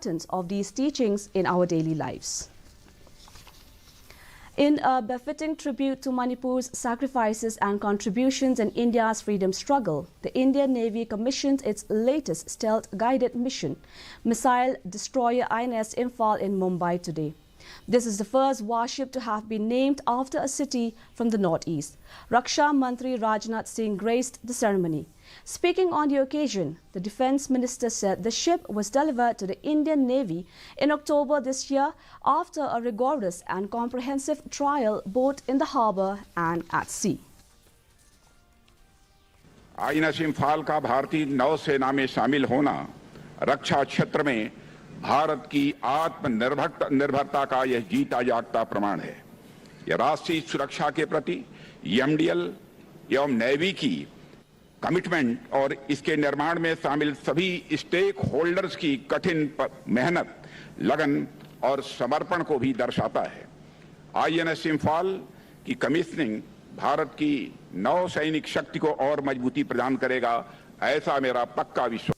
importance of these teachings in our daily lives. In a befitting tribute to Manipur's sacrifices and contributions in India's freedom struggle, the Indian Navy commissioned its latest stealth-guided mission, missile destroyer INS Imphal in Mumbai today. This is the first warship to have been named after a city from the northeast. Raksha Mantri Rajnath Singh graced the ceremony. Speaking on the occasion, the Defence Minister said the ship was delivered to the Indian Navy in October this year after a rigorous and comprehensive trial both in the harbour and at sea. INS Imphal का भारतीय नौसेना में शामिल होना रक्षा क्षेत्र में भारत की आत्मनिर्भरता का यह जीता जागता प्रमाण है। यह राष्ट्रीय सुरक्षा के प्रति एमडीएल एवं नेवी की कमिटमेंट और इसके निर्माण में शामिल सभी स्टेक होल्डर्स की कठिन मेहनत, लगन और समर्पण को भी दर्शाता है। आईएनएस इम्फाल की कमीशनिंग भारत की नौसैनिक शक्ति को और मजबूती प्रदान करेगा, ऐसा मेरा पक्का विश्वास।